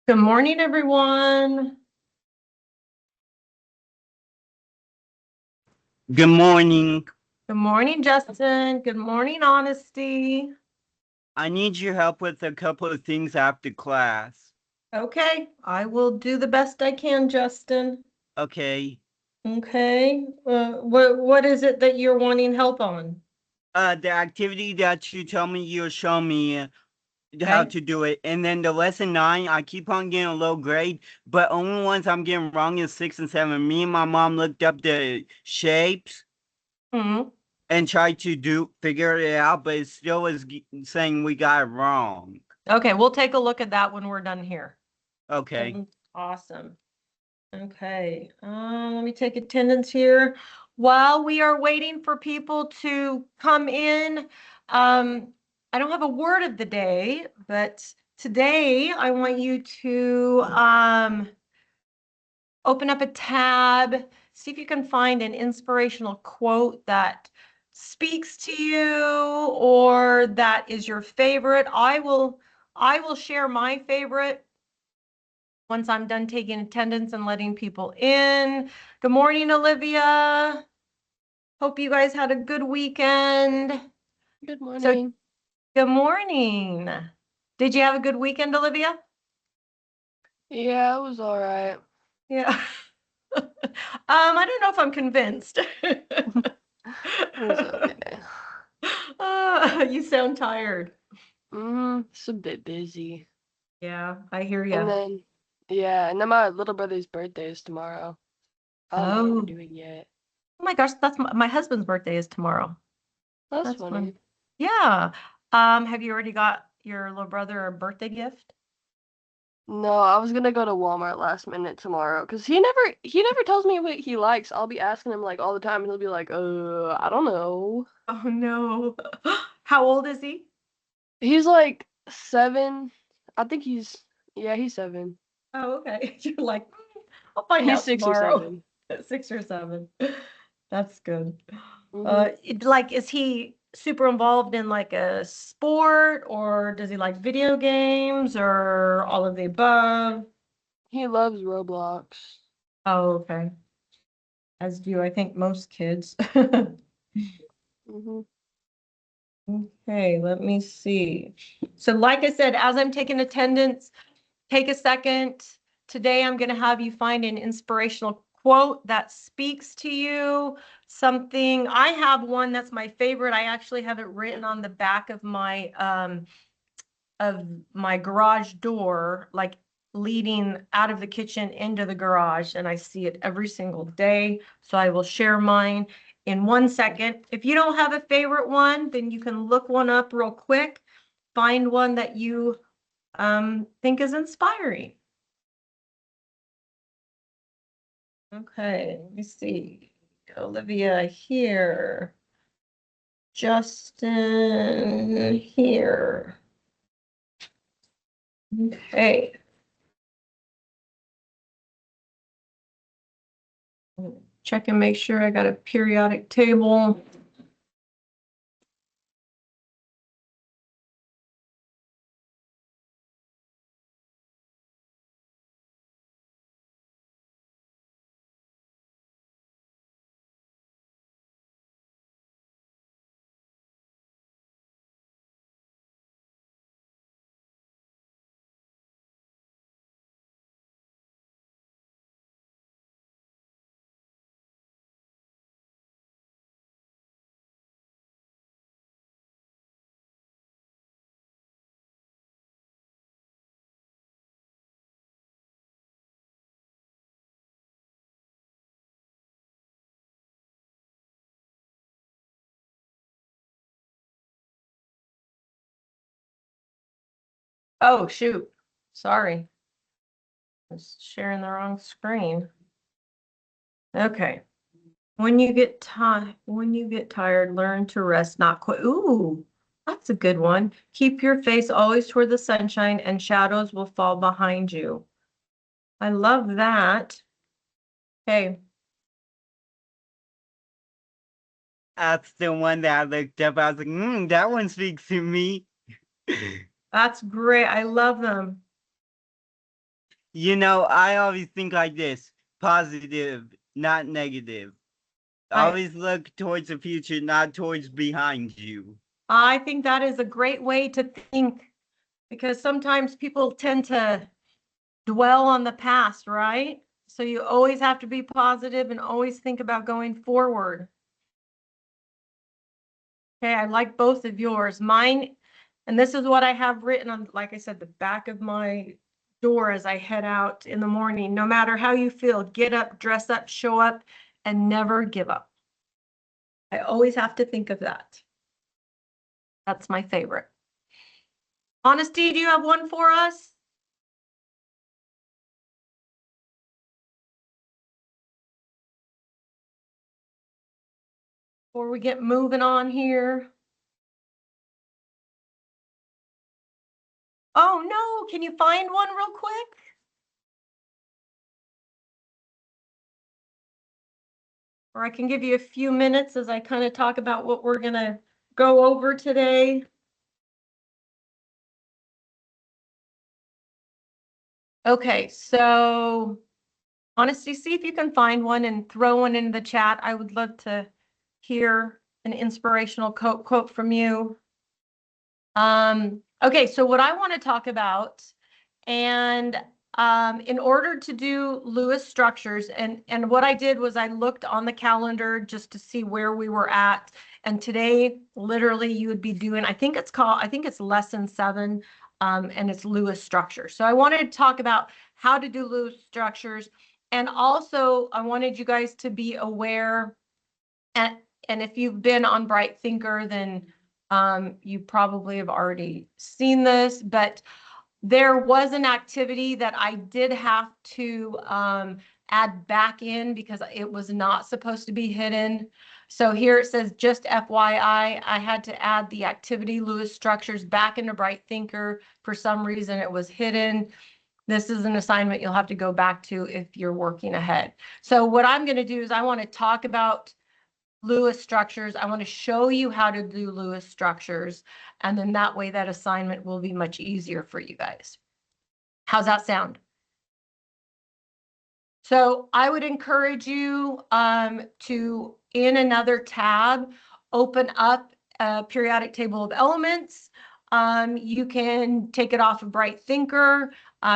Good morning, everyone. Good morning. Good morning, Justin. Good morning, Honesty. I need your help with a couple of things after class. Okay, I will do the best I can, Justin. Okay. Okay, what is it that you're wanting help on? The activity that you tell me you'll show me how Okay. to do it. And then the lesson 9, I keep on getting a low grade, but only ones I'm getting wrong is 6 and 7. Me and my mom looked up the shapes Hmm. and tried to figure it out, but it still is saying we got it wrong. Okay, we'll take a look at that when we're done here. Okay. Awesome. Okay, let me take attendance here. While we are waiting for people to come in, I don't have a word of the day, but today I want you to open up a tab, see if you can find an inspirational quote that speaks to you or that is your favorite. I will share my favorite once I'm done taking attendance and letting people in. Good morning, Olivia. Hope you guys had a good weekend. Good So, morning. good morning. Did you have a good weekend, Olivia? Yeah, it was all right. Yeah. I don't know if I'm convinced. It was okay. You sound tired. It's a bit busy. Yeah, I hear And you. then, yeah, and then my little brother's birthday is tomorrow. I don't know what we're Oh, doing yet. oh my gosh, that's my husband's birthday is tomorrow. That's That's fun. funny. Yeah. Have you already got your little brother a birthday gift? No, I was gonna go to Walmart last minute tomorrow because he never tells me what he likes. I'll be asking him like all the time, and he'll be like, I don't know. Oh no. How old is he? He's like 7. I think yeah, he's 7. Oh, okay. You're like, I'll find He's out 6 or tomorrow. 7. 6 or 7. That's good. Mm-hmm. Is he super involved in like a sport or does he like video games or all of the above? He loves Roblox. Oh, okay. As do I think most kids. Mm-hmm. Okay, let me see. So like I said, as I'm taking attendance, take a second. Today, I'm going to have you find an inspirational quote that speaks to you. Something, I have one that's my favorite. I actually have it written on the back of my garage door, like leading out of the kitchen into the garage, and I see it every single day. So I will share mine in 1 second. If you don't have a favorite one, then you can look one up real quick, find one that you think is inspiring. Okay, let me see. Olivia here. Justin here. Okay. Check and make sure I got a periodic table. Oh, shoot. Sorry. I was sharing the wrong screen. Okay. When you get tired, learn to rest, not quit. Ooh, that's a good one. Keep your face always toward the sunshine and shadows will fall behind you. I love that. Okay. That's the one that I looked up. I was like, that one speaks to me. That's great. I love them. You know, I always think like this: positive, not negative. Always look towards the future, not towards behind you. I think that is a great way to think, because sometimes people tend to dwell on the past, right? So you always have to be positive and always think about going forward. Okay, I like both of yours. Mine, and this is what I have written on, like I said, the back of my door as I head out in the morning. No matter how you feel, get up, dress up, show up, and never give up. I always have to think of that. That's my favorite. Honesty, do you have one for us? Before we get moving on here. Oh no, can you find one real quick? Or I can give you a few minutes as I kind of talk about what we're gonna go over today. Okay, so honesty, see if you can find one and throw one in the chat. I would love to hear an inspirational quote from you. Okay, so what I want to talk about, and in order to do Lewis structures, and what I did was I looked on the calendar just to see where we were at. And today, literally, you would be doing, I think it's lesson 7, and it's Lewis structures. So I wanted to talk about how to do Lewis structures. And also, I wanted you guys to be aware, and, and if you've been on Bright Thinker, then you probably have already seen this, but there was an activity that I did have to add back in because it was not supposed to be hidden. So here it says, just FYI, I had to add the activity Lewis structures back into Bright Thinker. For some reason, it was hidden. This is an assignment you'll have to go back to if you're working ahead. So what I'm going to do is I want to talk about Lewis structures. I want to show you how to do Lewis structures, and then that way that assignment will be much easier for you guys. How's that sound? So I would encourage you to, in another tab, open up a periodic table of elements. You can take it off of Bright Thinker.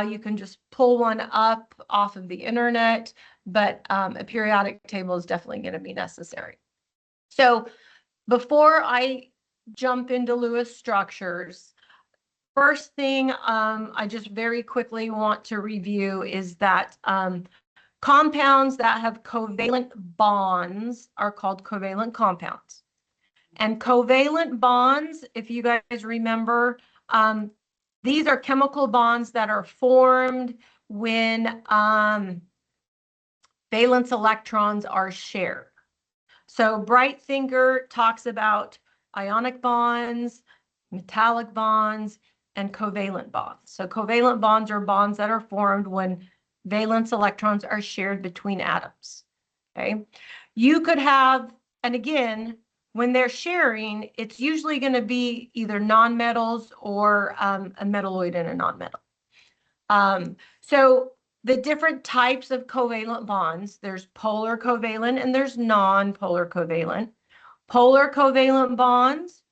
You can just pull one up off of the internet, but a periodic table is definitely going to be necessary. So before I jump into Lewis structures, first thing I just very quickly want to review is that compounds that have covalent bonds are called covalent compounds. And covalent bonds, if you guys remember, these are chemical bonds that are formed when valence electrons are shared. So Bright Thinker talks about ionic bonds, metallic bonds, and covalent bonds. So covalent bonds are bonds that are formed when valence electrons are shared between atoms. Okay. You could have, and again, when they're sharing, it's usually going to be either nonmetals or a metalloid and a nonmetal. So the different types of covalent bonds, there's polar covalent and there's non-polar covalent. Polar covalent bonds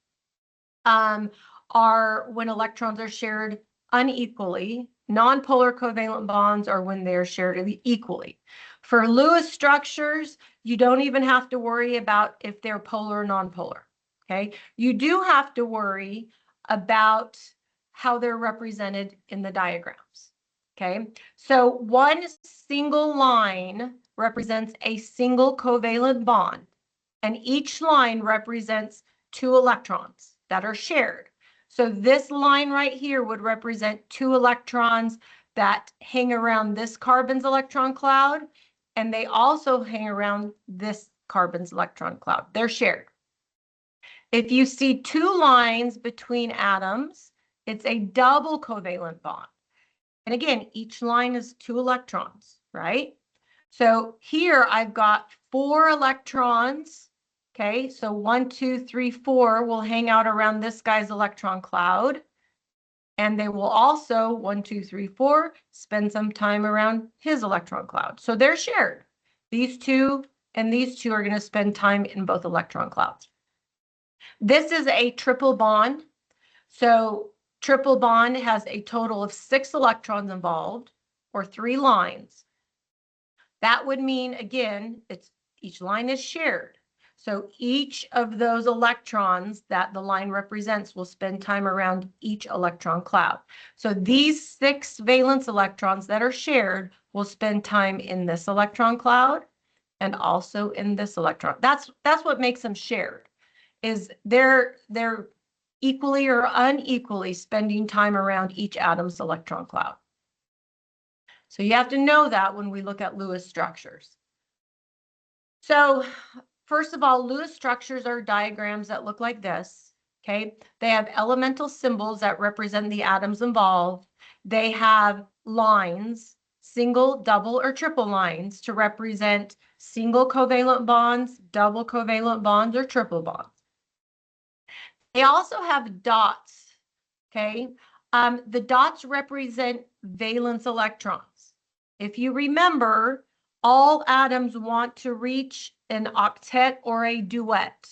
are when electrons are shared unequally. Non-polar covalent bonds are when they're shared equally. For Lewis structures, you don't even have to worry about if they're polar or non-polar. Okay, you do have to worry about how they're represented in the diagrams. Okay, so one single line represents a single covalent bond, and each line represents 2 electrons that are shared. So this line right here would represent 2 electrons that hang around this carbon's electron cloud, and they also hang around this carbon's electron cloud. They're shared. If you see 2 lines between atoms, it's a double covalent bond. And again, each line is 2 electrons, right? So here I've got 4 electrons. Okay, so 1, 2, 3, 4 will hang out around this guy's electron cloud. And they will also, 1, 2, 3, 4, spend some time around his electron cloud. So they're shared. These two and these two are going to spend time in both electron clouds. This is a triple bond. So triple bond has a total of 6 electrons involved, or 3 lines. That would mean, again, each line is shared. So each of those electrons that the line represents will spend time around each electron cloud. So these 6 valence electrons that are shared will spend time in this electron cloud and also in this electron. That's what makes them shared, is they're equally or unequally spending time around each atom's electron cloud. So you have to know that when we look at Lewis structures. So first of all, Lewis structures are diagrams that look like this, okay? They have elemental symbols that represent the atoms involved. They have lines, single, double, or triple lines to represent single covalent bonds, double covalent bonds, or triple bonds. They also have dots, okay? The dots represent valence electrons. If you remember, all atoms want to reach an octet or a duet.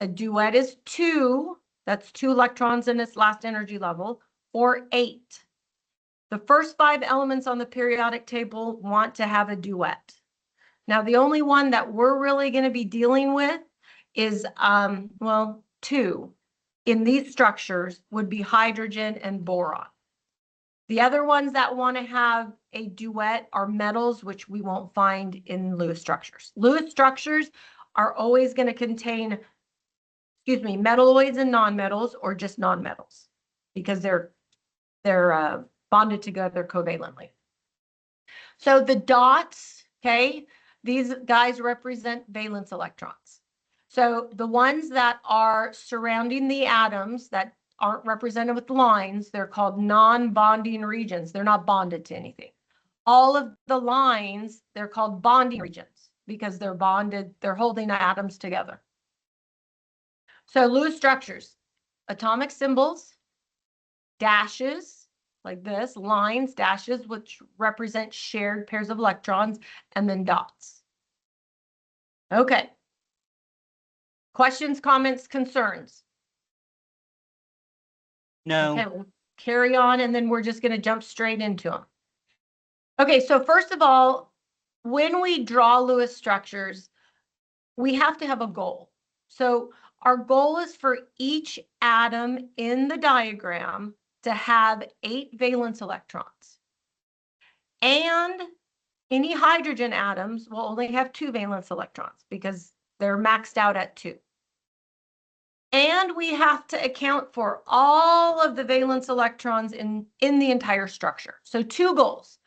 A duet is 2, that's 2 electrons in its last energy level, or 8. The first 5 elements on the periodic table want to have a duet. Now, the only one that we're really going to be dealing with is, well, 2 in these structures would be hydrogen and boron. The other ones that want to have a duet are metals, which we won't find in Lewis structures. Lewis structures are always going to contain, metalloids and nonmetals, or just nonmetals, because they're bonded together covalently. So the dots, okay, these guys represent valence electrons. So the ones that are surrounding the atoms that aren't represented with lines, they're called non-bonding regions. They're not bonded to anything. All of the lines, they're called bonding regions because they're bonded, they're holding atoms together. So Lewis structures, atomic symbols, dashes like this, lines, dashes, which represent shared pairs of electrons, and then dots. Okay. Questions, comments, concerns? No. Okay, we'll carry on, and then we're just going to jump straight into them. Okay, so first of all, when we draw Lewis structures, we have to have a goal. So our goal is for each atom in the diagram to have 8 valence electrons. And any hydrogen atoms will only have 2 valence electrons because they're maxed out at 2. And we have to account for all of the valence electrons in the entire structure. So 2 goals.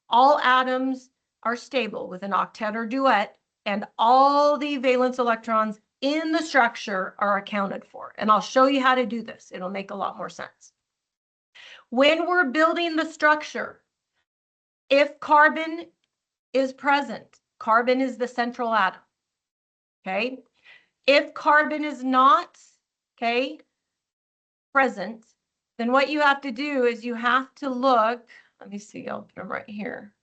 All atoms are stable with an octet or duet, and all the valence electrons in the structure are accounted for. And I'll show you how to do this. It'll make a lot more sense. When we're building the structure, if carbon is present, carbon is the central atom, okay? If carbon is not, okay, present, then what you have to do is you have to look, let me see, I'll put them right here.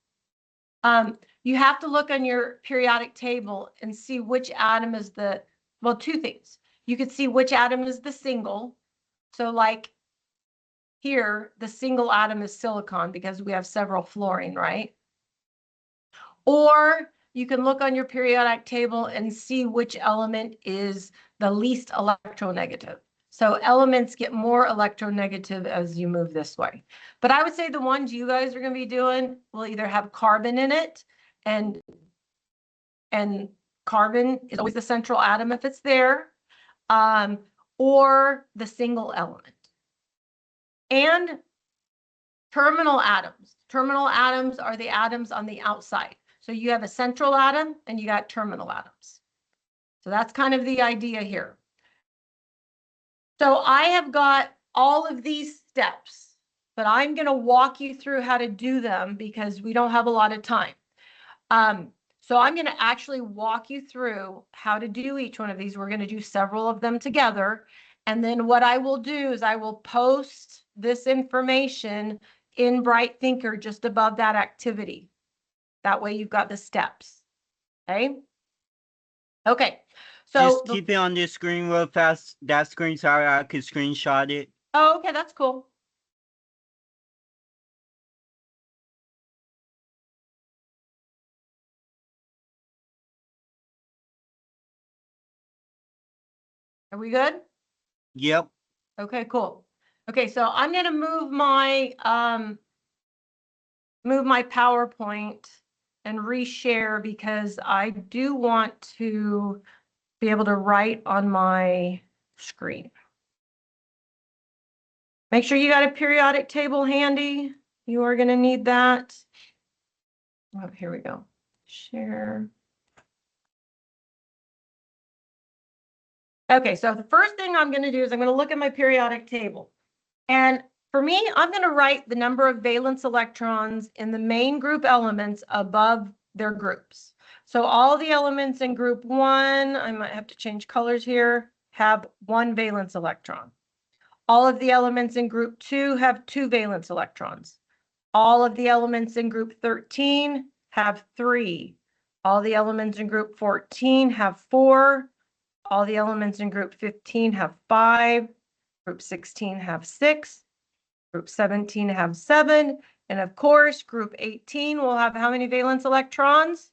You have to look on your periodic table and see which atom is the, well, 2 things. You could see which atom is the single. So like here, the single atom is silicon because we have several fluorine, right? Or you can look on your periodic table and see which element is the least electronegative. So elements get more electronegative as you move this way. But I would say the ones you guys are going to be doing will either have carbon in it, and carbon is always the central atom if it's there, or the single element. And terminal atoms. Terminal atoms are the atoms on the outside. So you have a central atom and you got terminal atoms. So that's kind of the idea here. So I have got all of these steps, but I'm going to walk you through how to do them because we don't have a lot of time. So I'm going to actually walk you through how to do each one of these. We're going to do several of them together. And then what I will do is I will post this information in Bright Thinker just above that activity. That way you've got the steps. Okay. Okay. So Just keep it on this screen real fast. That screen, sorry, I could screenshot it. oh, okay, that's cool. Are we good? Yep. Okay, cool. Okay, so I'm going to move my PowerPoint and reshare because I do want to be able to write on my screen. Make sure you got a periodic table handy. You are going to need that. Oh, here we go. Share. Okay, so the first thing I'm going to do is I'm going to look at my periodic table. And for me, I'm going to write the number of valence electrons in the main group elements above their groups. So all the elements in group 1, I might have to change colors here, have 1 valence electron. All of the elements in group 2 have 2 valence electrons. All of the elements in group 13 have 3. All the elements in group 14 have 4. All the elements in group 15 have 5. Group 16 have 6. Group 17 have 7. And of course, group 18 will have how many valence electrons?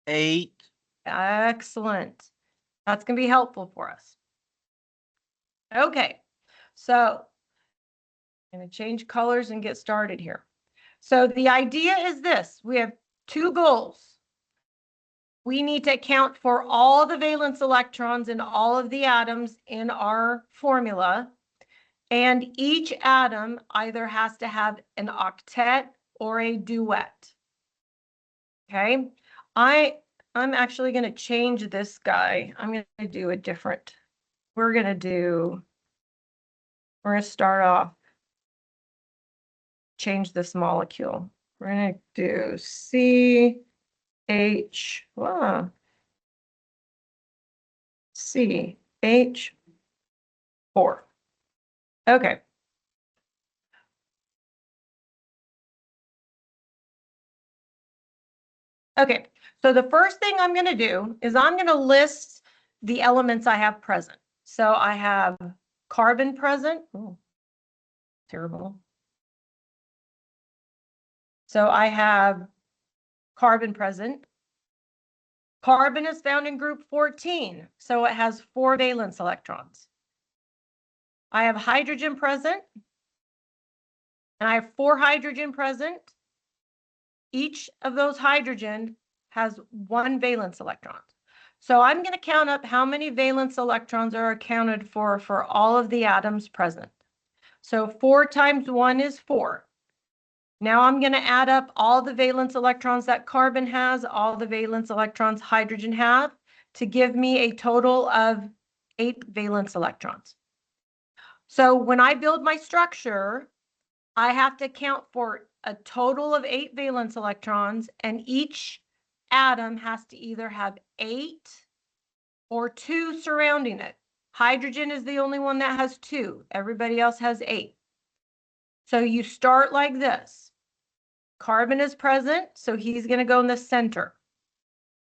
8. Excellent. That's going to be helpful for us. Okay, so I'm going to change colors and get started here. So the idea is this. We have 2 goals. We need to account for all the valence electrons in all of the atoms in our formula. And each atom either has to have an octet or a duet. Okay, I'm actually going to change this guy. I'm going to do a different. We're going to start off, change this molecule. We're going to do CH4. Okay. Okay, so the first thing I'm going to do is I'm going to list the elements I have present. So I have carbon present. Oh, terrible. So I have carbon present. Carbon is found in group 14, so it has 4 valence electrons. I have hydrogen present, and I have 4 hydrogen present. Each of those hydrogen has 1 valence electron. So I'm going to count up how many valence electrons are accounted for all of the atoms present. So 4 times 1 is 4. Now I'm going to add up all the valence electrons that carbon has, all the valence electrons hydrogen have, to give me a total of 8 valence electrons. So when I build my structure, I have to account for a total of 8 valence electrons, and each atom has to either have 8 or 2 surrounding it. Hydrogen is the only one that has 2. Everybody else has 8. So you start like this. Carbon is present, so he's going to go in the center.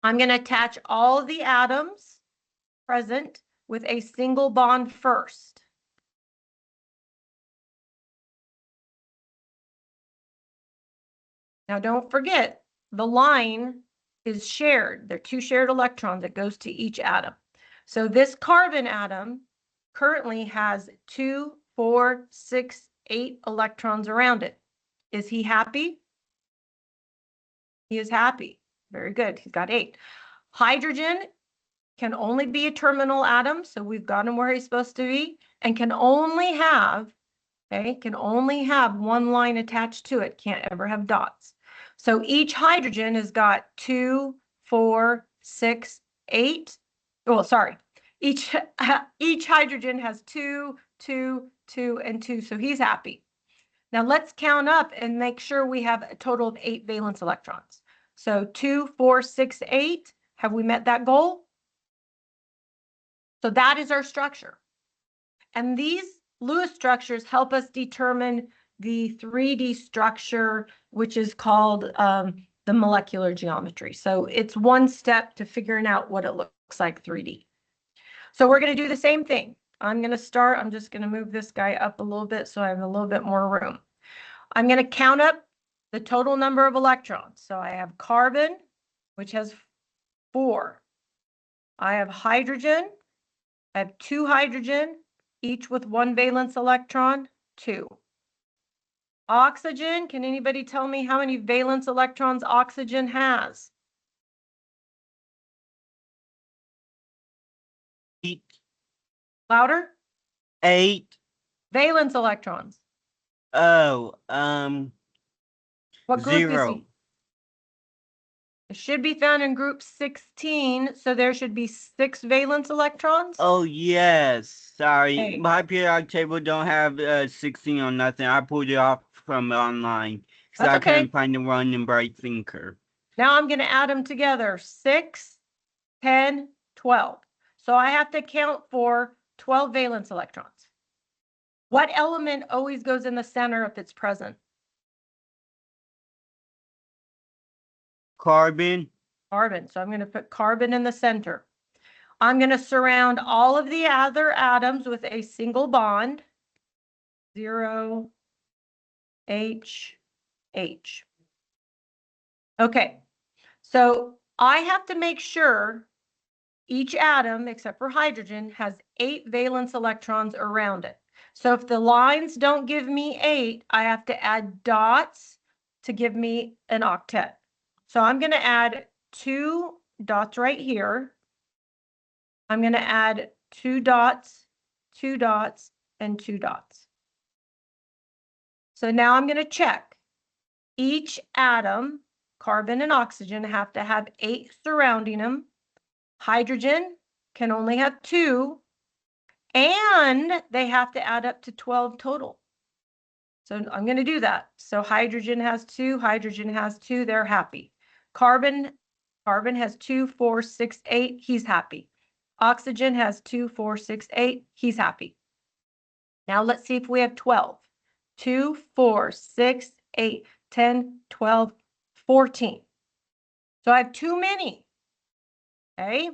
I'm going to attach all the atoms present with a single bond first. Now don't forget, the line is shared. There are 2 shared electrons that goes to each atom. So this carbon atom currently has 2, 4, 6, 8 electrons around it. Is he happy? He is happy. Very good. He's got 8. Hydrogen can only be a terminal atom, so we've got him where he's supposed to be, and can only have 1 line attached to it. Can't ever have dots. So each hydrogen has got 2, 4, 6, 8. Well, sorry. Each hydrogen has 2, 2, 2, and 2. So he's happy. Now let's count up and make sure we have a total of 8 valence electrons. So 2, 4, 6, 8. Have we met that goal? So that is our structure. And these Lewis structures help us determine the 3D structure, which is called the molecular geometry. So it's one step to figuring out what it looks like 3D. So we're going to do the same thing. I'm just going to move this guy up a little bit so I have a little bit more room. I'm going to count up the total number of electrons. So I have carbon, which has 4. I have hydrogen. I have 2 hydrogen, each with 1 valence electron, 2. Oxygen, can anybody tell me how many valence electrons oxygen has? 8. Louder? 8. Valence electrons. Oh, What group is 0. he? It should be found in group 16, so there should be 6 valence electrons. Oh, yes. Sorry. Okay. My periodic table don't have 16 or nothing. I pulled it off from online because That's I okay. couldn't find the run and bright thinker. Now I'm going to add them together. 6, 10, 12. So I have to count for 12 valence electrons. What element always goes in the center if it's present? Carbon. Carbon. So I'm going to put carbon in the center. I'm going to surround all of the other atoms with a single bond. 0, H, H. Okay. So I have to make sure each atom, except for hydrogen, has 8 valence electrons around it. So if the lines don't give me 8, I have to add dots to give me an octet. So I'm going to add 2 dots right here. I'm going to add 2 dots, 2 dots, and 2 dots. So now I'm going to check. Each atom, carbon and oxygen, have to have 8 surrounding them. Hydrogen can only have 2, and they have to add up to 12 total. So I'm going to do that. So hydrogen has 2, hydrogen has 2, they're happy. Carbon has 2, 4, 6, 8, he's happy. Oxygen has 2, 4, 6, 8, he's happy. Now let's see if we have 12. 2, 4, 6, 8, 10, 12, 14. So I have too many. Okay.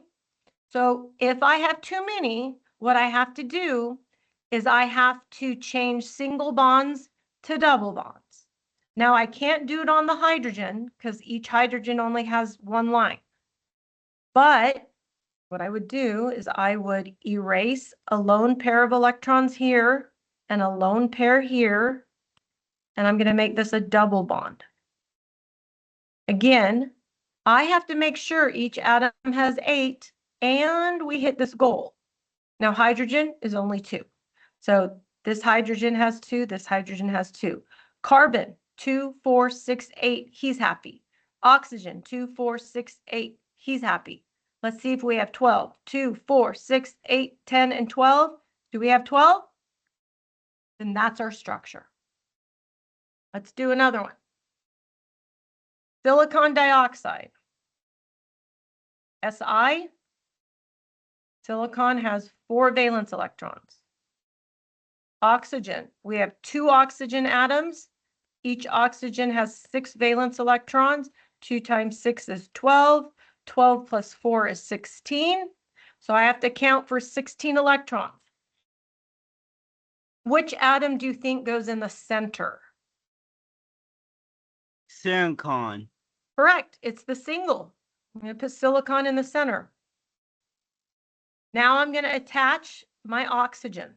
So if I have too many, what I have to do is I have to change single bonds to double bonds. Now I can't do it on the hydrogen because each hydrogen only has 1 line. But what I would do is I would erase a lone pair of electrons here and a lone pair here, and I'm going to make this a double bond. Again, I have to make sure each atom has 8 and we hit this goal. Now hydrogen is only 2. So this hydrogen has 2, this hydrogen has 2. Carbon, 2, 4, 6, 8, he's happy. Oxygen, 2, 4, 6, 8, he's happy. Let's see if we have 12. 2, 4, 6, 8, 10, and 12. Do we have 12? Then that's our structure. Let's do another one. Silicon dioxide. Si. Silicon has 4 valence electrons. Oxygen. We have 2 oxygen atoms. Each oxygen has 6 valence electrons. 2 times 6 is 12. 12 plus 4 is 16. So I have to count for 16 electrons. Which atom do you think goes in the center? Silicon. Correct. It's the single. I'm going to put silicon in the center. Now I'm going to attach my oxygen.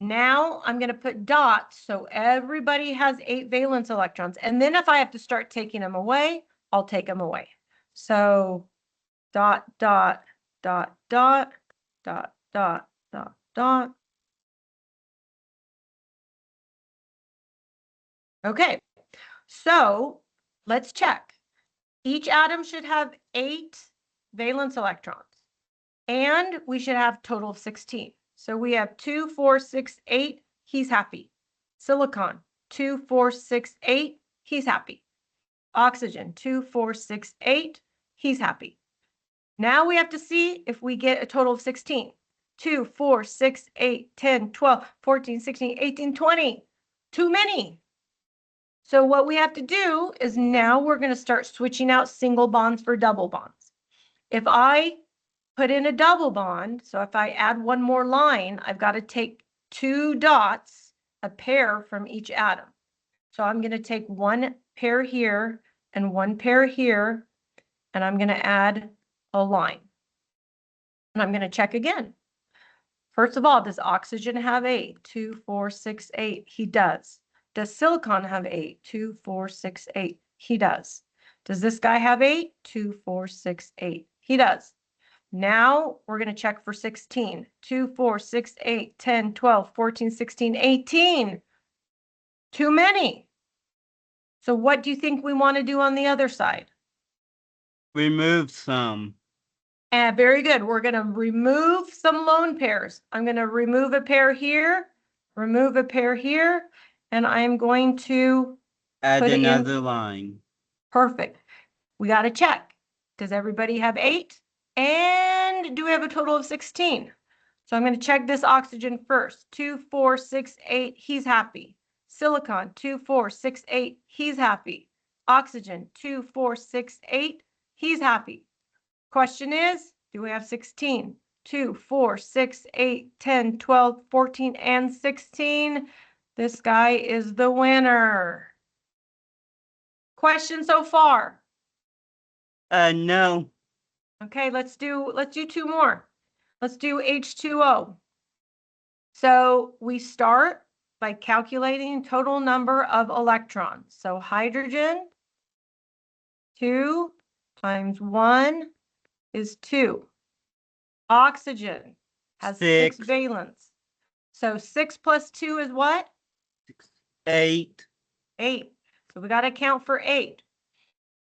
Now I'm going to put dots so everybody has 8 valence electrons. And then if I have to start taking them away, I'll take them away. So dot, dot, dot, dot, dot, dot, dot, dot. Okay, so let's check. Each atom should have 8 valence electrons, and we should have a total of 16. So we have 2, 4, 6, 8, he's happy. Silicon, 2, 4, 6, 8, he's happy. Oxygen, 2, 4, 6, 8, he's happy. Now we have to see if we get a total of 16. 2, 4, 6, 8, 10, 12, 14, 16, 18, 20. Too many. So what we have to do is now we're going to start switching out single bonds for double bonds. If I put in a double bond, so if I add one more line, I've got to take 2 dots, a pair from each atom. So I'm going to take 1 pair here and 1 pair here, and I'm going to add a line. And I'm going to check again. First of all, does oxygen have 8? 2, 4, 6, 8. He does. Does silicon have 8? 2, 4, 6, 8. He does. Does this guy have 8? 2, 4, 6, 8. He does. Now we're going to check for 16. 2, 4, 6, 8, 10, 12, 14, 16, 18. Too many. So what do you think we want to do on the other side? Remove some. And very good. We're going to remove some lone pairs. I'm going to remove a pair here, remove a pair here, and I'm going to Add put another line. Perfect. We got to check. Does everybody have 8? And do we have a total of 16? So I'm going to check this oxygen first. 2, 4, 6, 8. He's happy. Silicon, 2, 4, 6, 8. He's happy. Oxygen, 2, 4, 6, 8. He's happy. Question is, do we have 16? 2, 4, 6, 8, 10, 12, 14, and 16. This guy is the winner. Question so far? No. Okay, let's do 2 more. Let's do H2O. So we start by calculating total number of electrons. So hydrogen, 2 times 1 is 2. Oxygen has 6 6. valence. So 6 plus 2 is what? 8. 8. So we got to count for 8.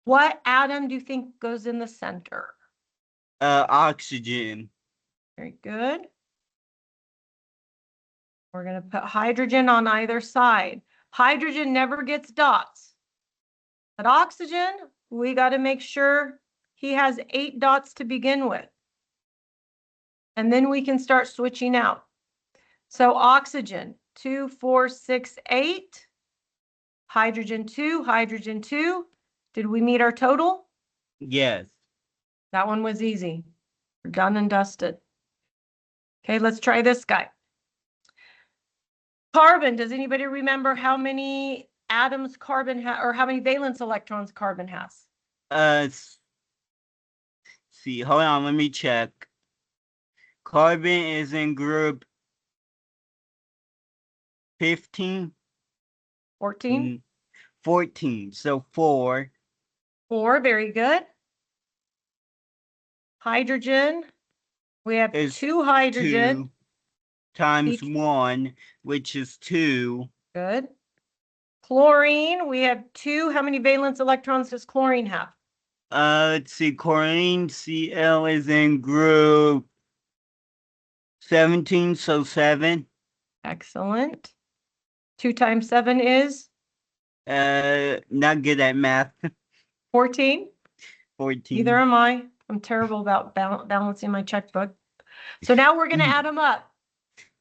What atom do you think goes in the center? Oxygen. Very good. We're going to put hydrogen on either side. Hydrogen never gets dots. But oxygen, we got to make sure he has 8 dots to begin with. And then we can start switching out. So oxygen, 2, 4, 6, 8. Hydrogen 2, hydrogen 2. Did we meet our total? Yes. That one was easy. We're done and dusted. Okay, let's try this guy. Carbon, does anybody remember how many atoms carbon has, or how many valence electrons carbon has? See, hold on, let me check. Carbon is in group 15. 14? 14, so 4. 4, very good. Hydrogen, we have Is 2 hydrogen. 2 times Each- 1, which is 2. Good. Chlorine, we have 2. How many valence electrons does chlorine have? Let's see, chlorine Cl is in group 17, so 7. Excellent. 2 times 7 is? Not good at math. 14. 14. Neither am I. I'm terrible about balancing my checkbook. So now we're going to add them up.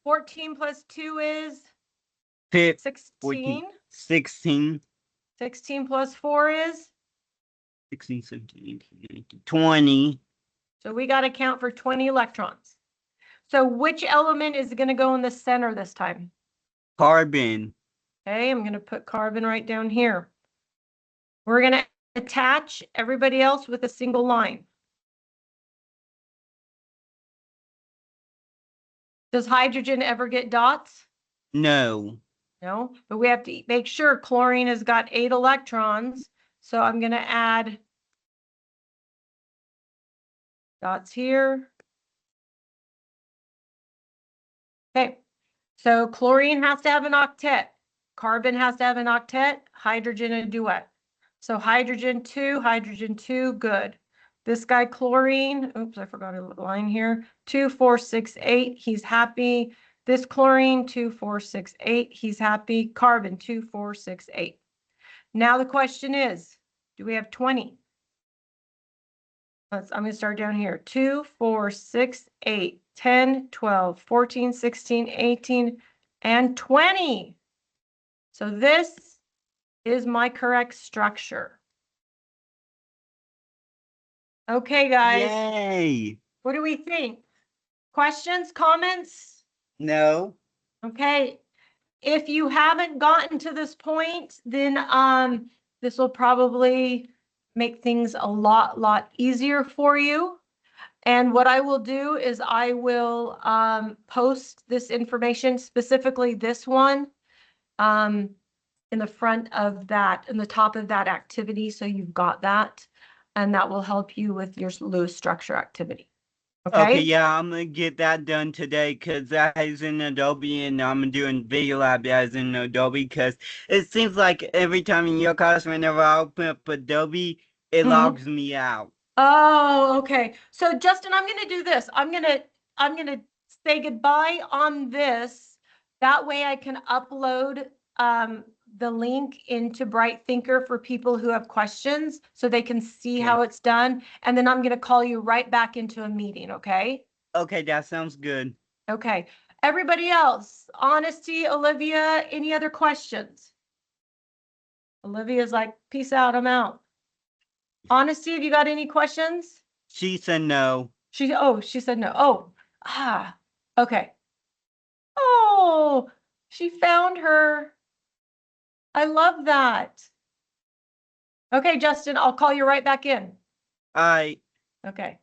14 plus 2 is? 16. 14, 16. 16 plus 4 is? 16, 17, 18, 19, 20. So we got to count for 20 electrons. So which element is going to go in the center this time? Carbon. Okay, I'm going to put carbon right down here. We're going to attach everybody else with a single line. Does hydrogen ever get dots? No. No, but we have to make sure chlorine has got 8 electrons. So I'm going to add dots here. Okay, so chlorine has to have an octet. Carbon has to have an octet, hydrogen a duet. So hydrogen 2, good. This guy chlorine, oops, I forgot a line here. 2, 4, 6, 8, he's happy. This chlorine 2, 4, 6, 8, he's happy. Carbon 2, 4, 6, 8. Now the question is, do we have 20? I'm going to start down here. 2, 4, 6, 8, 10, 12, 14, 16, 18, and 20. So this is my correct structure. Okay, guys. Yay! What do we think? Questions, comments? No. Okay. If you haven't gotten to this point, then this will probably make things a lot easier for you. And what I will do is I will post this information, specifically this one, in the front of that, in the top of that activity. So you've got that, and that will help you with your Lewis structure activity. Okay, Okay. yeah, I'm gonna get that done today because that is in Adobe and I'm doing Video Lab as in Adobe because it seems like every time in your class, whenever I open up Adobe, it logs me out. Oh, okay. So Justin, I'm going to do this. I'm going to say goodbye on this. That way I can upload the link into Bright Thinker for people who have questions so they can see Okay. how it's done. And then I'm going to call you right back into a meeting, okay? Okay, that sounds good. Okay. Everybody else, Honesty, Olivia, any other questions? Olivia's like, peace out, I'm out. Honesty, have you got any questions? She said no. She said no. Oh, okay. Oh, she found her. I love that. Okay, Justin, I'll call you right back in. I Okay.